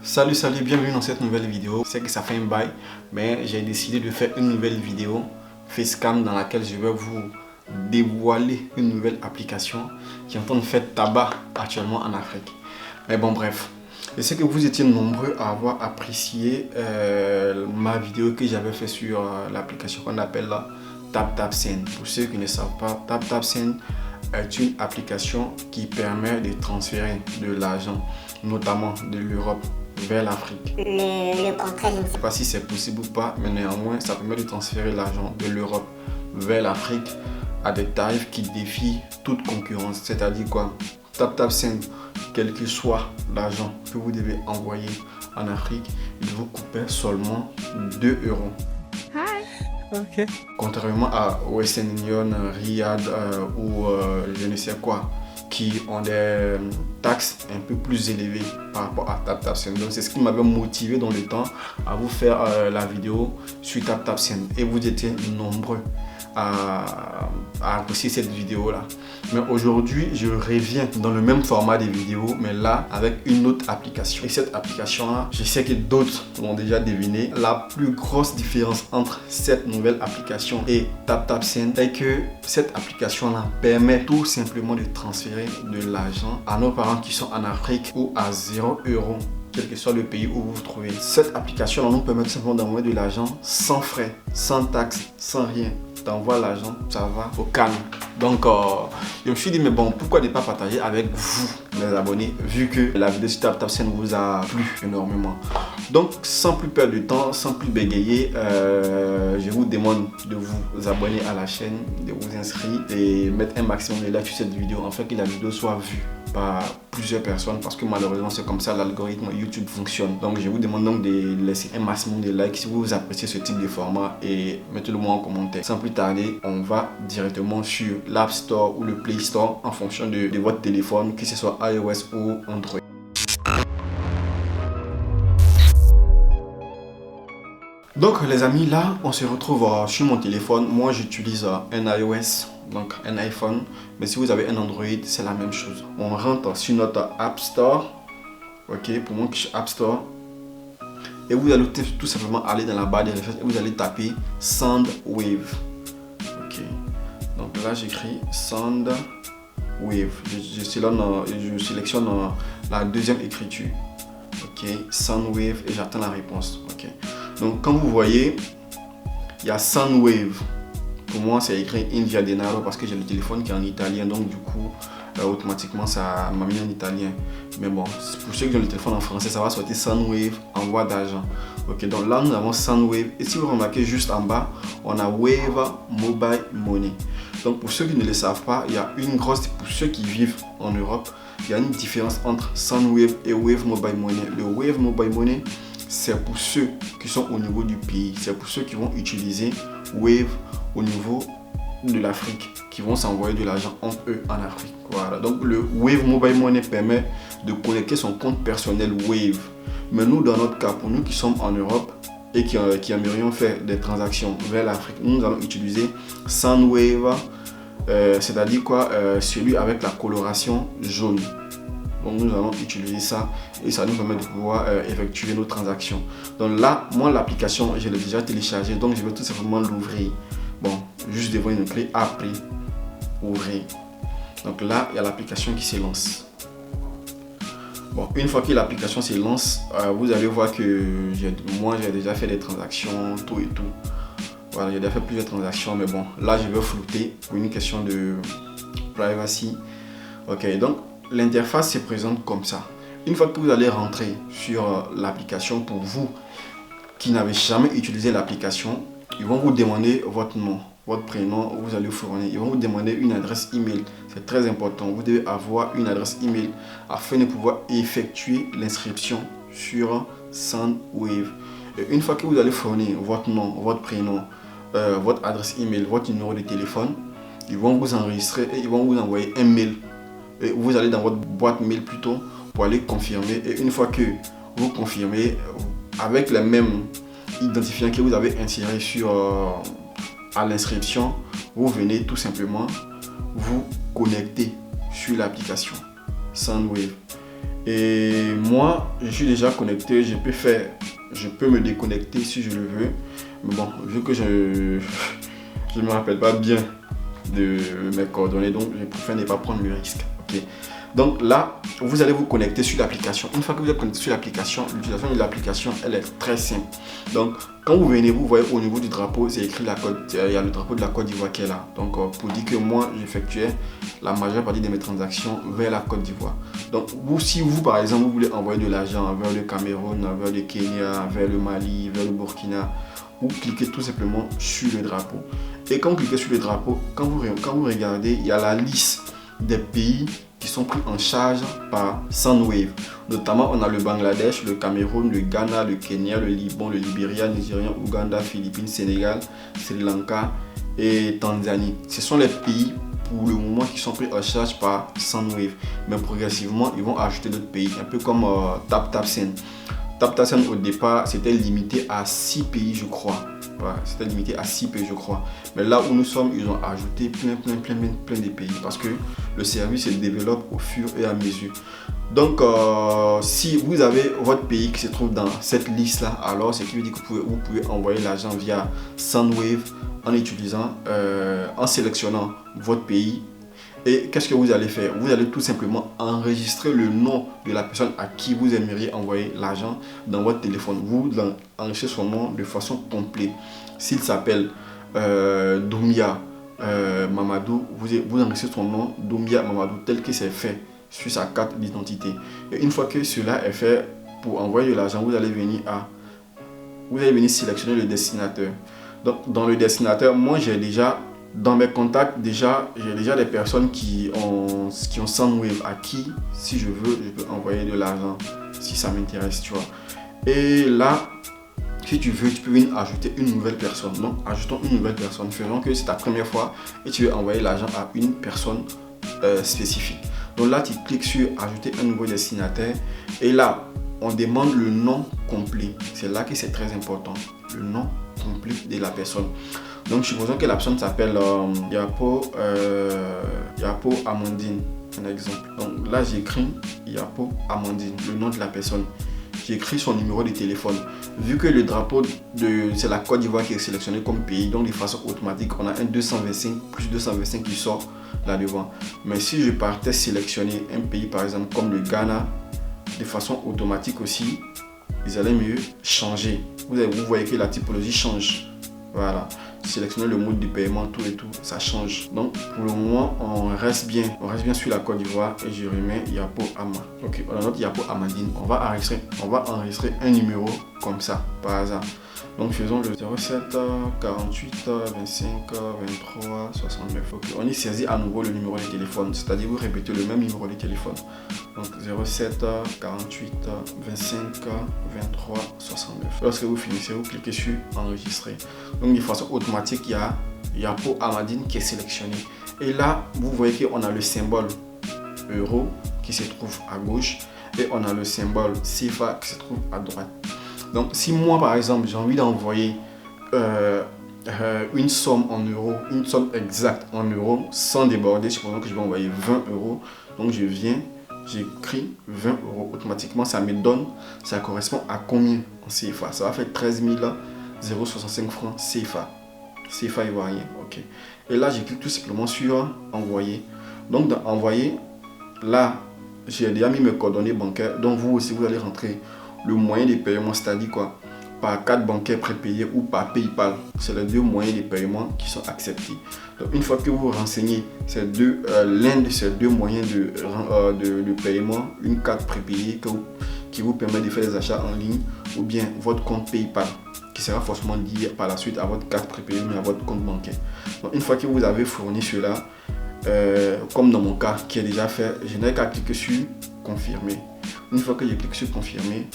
Salut, bienvenue dans cette nouvelle vidéo. C'est que ça fait un bail, mais j'ai décidé de faire une nouvelle vidéo Facecam dans laquelle je vais vous dévoiler une nouvelle application qui est en train de faire tabac actuellement en Afrique. Mais bon, bref. Je sais que vous étiez nombreux à avoir apprécié ma vidéo que j'avais fait sur l'application qu'on appelle TapTapSend. Pour ceux qui ne savent pas, TapTapSend est une application qui permet de transférer de l'argent, notamment de l'Europe vers l'Afrique. Le contraire, je ne sais pas si c'est possible ou pas, mais néanmoins, ça permet de transférer l'argent de l'Europe vers l'Afrique à des tarifs qui défient toute concurrence. C'est-à-dire quoi? TapTapSend, quel que soit l'argent que vous devez envoyer en Afrique, il vous coûte seulement 2 euros. Ok. Contrairement à Western Union, Riyad ou je ne sais quoi, qui ont des taxes un peu plus élevées par rapport à TapTapSend. Donc c'est ce qui m'avait motivé dans le temps à vous faire la vidéo sur TapTapSend. Et vous étiez nombreux à apprécier cette vidéo là. Mais aujourd'hui, je reviens dans le même format des vidéos, mais là avec une autre application. Et cette application là, je sais que d'autres l'ont déjà deviné. La plus grosse différence entre cette nouvelle application et TapTapSend est que cette application là permet tout simplement de transférer de l'argent à nos parents qui sont en Afrique ou à 0 euros, quel que soit le pays où vous vous trouvez. Cette application nous permet tout simplement d'envoyer de l'argent sans frais, sans taxes, sans rien. T'envoies l'argent, ça va au calme. Donc je me suis dit, mais bon, pourquoi ne pas partager avec vous, mes abonnés, vu que la vidéo sur TapTapSend vous a plu énormément. Donc sans plus perdre de temps, sans plus bégayer, je vous demande de vous abonner à la chaîne, de vous inscrire et mettre un maximum de likes sur cette vidéo afin que la vidéo soit vue par plusieurs personnes, parce que malheureusement c'est comme ça l'algorithme YouTube fonctionne. Donc je vous demande donc de laisser un maximum de likes si vous appréciez ce type de format et mettez-le moi en commentaire. Sans plus tarder, on va directement sur l'App Store ou le Play Store en fonction de votre téléphone, que ce soit iOS ou Android. Donc les amis, là on se retrouve sur mon téléphone. Moi j'utilise un iOS, donc un iPhone, mais si vous avez un Android c'est la même chose. On rentre sur notre App Store, ok, pour moi je suis App Store, et vous allez tout simplement aller dans la barre de recherche et vous allez taper SoundWave. Ok, donc là j'écris SoundWave, je sélectionne la deuxième écriture, ok, SoundWave, et j'attends la réponse. Ok, donc comme vous voyez, il y a SoundWave. Pour moi c'est écrit in via denaro parce que j'ai le téléphone qui est en italien, donc du coup automatiquement ça m'a mis en italien. Mais bon, pour ceux qui ont le téléphone en français, ça va sortir SoundWave, envoi d'argent. Ok, donc là nous avons SoundWave, et si vous remarquez juste en bas, on a Wave Mobile Money. Donc pour ceux qui ne le savent pas, il y a une grosse, pour ceux qui vivent en Europe, il y a une différence entre SoundWave et Wave Mobile Money. Le Wave Mobile Money, c'est pour ceux qui sont au niveau du pays, c'est pour ceux qui vont utiliser Wave au niveau de l'Afrique, qui vont s'envoyer de l'argent entre eux en Afrique. Voilà, donc le Wave Mobile Money permet de connecter son compte personnel Wave. Mais nous, dans notre cas, pour nous qui sommes en Europe et qui aimerions faire des transactions vers l'Afrique, nous allons utiliser SoundWave, c'est-à-dire quoi, celui avec la coloration jaune. Donc nous allons utiliser ça et ça nous permet de pouvoir effectuer nos transactions. Donc là, moi l'application, je l'ai déjà téléchargée, donc je vais tout simplement l'ouvrir. Bon, juste devant une clé après, ouvrir. Donc là, il y a l'application qui se lance. Bon, une fois que l'application se lance, vous allez voir que moi j'ai déjà fait des transactions, tout et tout. Voilà, j'ai déjà fait plusieurs transactions, mais bon, là je vais flouter pour une question de privacy. Ok, donc l'interface se présente comme ça. Une fois que vous allez rentrer sur l'application, pour vous qui n'avez jamais utilisé l'application, ils vont vous demander votre nom, votre prénom, vous allez fournir. Ils vont vous demander une adresse email. C'est très important. Vous devez avoir une adresse email afin de pouvoir effectuer l'inscription sur SoundWave. Et une fois que vous allez fournir votre nom, votre prénom, votre adresse email, votre numéro de téléphone, ils vont vous enregistrer et ils vont vous envoyer un mail. Et vous allez dans votre boîte mail plutôt pour aller confirmer. Et une fois que vous confirmez avec les mêmes identifiants que vous avez insérés à l'inscription, vous venez tout simplement vous connecter sur l'application SoundWave. Et moi, je suis déjà connecté, je peux me déconnecter si je le veux. Mais bon, vu que je ne me rappelle pas bien de mes coordonnées, donc je préfère ne pas prendre le risque. Okay. Donc là, vous allez vous connecter sur l'application. Une fois que vous êtes connecté sur l'application, l'utilisation de l'application, elle est très simple. Donc, quand vous venez, vous voyez au niveau du drapeau, c'est écrit il y a le drapeau de la Côte d'Ivoire qui est là. Donc, pour dire que moi, j'effectuais la majeure partie de mes transactions vers la Côte d'Ivoire. Donc, si vous, par exemple, vous voulez envoyer de l'argent vers le Cameroun, vers le Kenya, vers le Mali, vers le Burkina, vous cliquez tout simplement sur le drapeau. Et quand vous cliquez sur le drapeau, quand vous regardez, il y a la liste des pays qui sont pris en charge par Soundwave. Notamment, on a le Bangladesh, le Cameroun, le Ghana, le Kenya, le Liban, le Libéria, le Nigeria, Ouganda, Philippines, Sénégal, Sri Lanka et Tanzanie. Ce sont les pays pour le moment qui sont pris en charge par Soundwave. Mais progressivement, ils vont ajouter d'autres pays, un peu comme TapTapSend. TapTapSend au départ, c'était limité à 6 pays, je crois. Ouais, c'était limité à 6 pays, je crois. Mais là où nous sommes, ils ont ajouté plein de pays parce que le service se développe au fur et à mesure. Donc, si vous avez votre pays qui se trouve dans cette liste-là, alors ce qui veut dire que vous pouvez envoyer l'argent via Soundwave en sélectionnant votre pays. Et qu'est-ce que vous allez faire? Vous allez tout simplement enregistrer le nom de la personne à qui vous aimeriez envoyer l'argent dans votre téléphone. Vous enregistrez son nom de façon complète. S'il s'appelle Doumia Mamadou, vous enregistrez son nom Doumia Mamadou tel que c'est fait sur sa carte d'identité. Et une fois que cela est fait, pour envoyer de l'argent, vous allez venir sélectionner le destinataire. Donc, dans le destinataire, moi j'ai déjà dans mes contacts, j'ai déjà des personnes qui ont Soundwave à qui, si je veux, je peux envoyer de l'argent si ça m'intéresse, tu vois. Et là, si tu veux, tu peux venir ajouter une nouvelle personne. Donc, ajoutons une nouvelle personne. Faisons que c'est ta première fois et tu veux envoyer l'argent à une personne spécifique. Donc là, tu cliques sur ajouter un nouveau destinataire et là, on demande le nom complet. C'est là que c'est très important. Le nom complet de la personne. Donc, supposons que la personne s'appelle Yapo Amandine, un exemple. Donc là, j'écris Yapo Amandine, le nom de la personne. J'écris son numéro de téléphone. Vu que le drapeau, c'est la Côte d'Ivoire qui est sélectionné comme pays, donc de façon automatique, on a un 225 plus 225 qui sort là devant. Mais si je partais sélectionner un pays, par exemple, comme le Ghana, de façon automatique aussi, ils allaient mieux changer. Vous voyez que la typologie change. Voilà. Sélectionner le mode de paiement, tout et tout, ça change. Donc pour le moment, on reste bien sur la Côte d'Ivoire et je remets Yapo Ama. Ok, on a notre Yapo Amadine. On va enregistrer un numéro comme ça, par hasard. Donc faisons le 07 48 25 23 69. Ok, on y saisit à nouveau le numéro de téléphone, c'est-à-dire vous répétez le même numéro de téléphone. Donc 07 48 25 23 69. Lorsque vous finissez, vous cliquez sur enregistrer. Donc de façon automatique, il y a Yapo Amadine qui est sélectionné. Et là, vous voyez qu'on a le symbole euro qui se trouve à gauche et on a le symbole CFA qui se trouve à droite. Donc si moi par exemple j'ai envie d'envoyer une somme en euros, une somme exacte en euros sans déborder, supposons que je vais envoyer 20 euros, donc je viens, j'écris 20 euros, automatiquement ça me donne, ça correspond à combien en CFA? Ça va faire 13 065 francs CFA ivoirien, ok. Et là je clique tout simplement sur envoyer. Donc dans envoyer, là j'ai déjà mis mes coordonnées bancaires, donc vous aussi vous allez rentrer le moyen de paiement, c'est-à-dire quoi, par carte bancaire prépayée ou par PayPal. C'est les deux moyens de paiement qui sont acceptés. Donc une fois que vous renseignez l'un de ces deux moyens de paiement, une carte prépayée qui vous permet de faire des achats en ligne ou bien votre compte PayPal qui sera forcément lié par la suite à votre carte prépayée mais à votre compte bancaire. Donc une fois que vous avez fourni cela, comme dans mon cas qui est déjà fait, je n'ai qu'à cliquer sur confirmer. Une fois que je clique sur confirmer,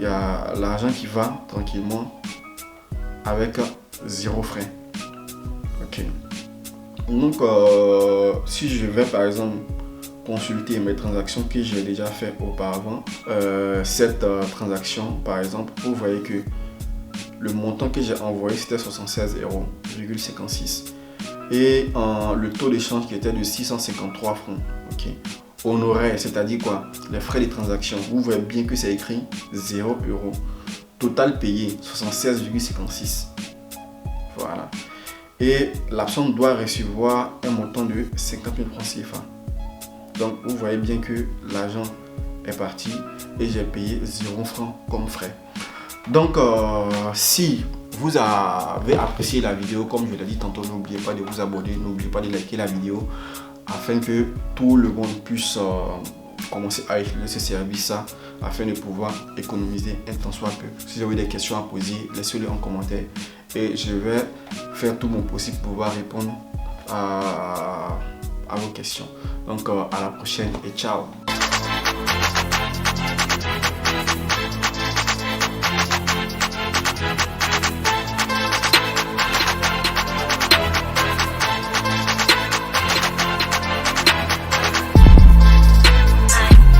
il y a l'argent qui va tranquillement avec 0 frais. Ok. Donc si je vais par exemple consulter mes transactions que j'ai déjà fait auparavant, cette transaction par exemple, vous voyez que le montant que j'ai envoyé c'était 76,56 € et le taux d'échange qui était de 653 francs. Ok. honoraires, c'est-à-dire quoi? Les frais de transaction. Vous voyez bien que c'est écrit 0 €. Total payé 76,56. Voilà. Et la personne doit recevoir un montant de 50 000 francs CFA. Donc vous voyez bien que l'argent est parti et j'ai payé 0 francs comme frais. Donc si vous avez apprécié la vidéo, comme je l'ai dit tantôt, n'oubliez pas de vous abonner, n'oubliez pas de liker la vidéo afin que tout le monde puisse commencer à utiliser ce service afin de pouvoir économiser un temps soit peu. Si vous avez des questions à poser, laissez-les en commentaire et je vais faire tout mon possible pour pouvoir répondre à vos questions. Donc à la prochaine et ciao.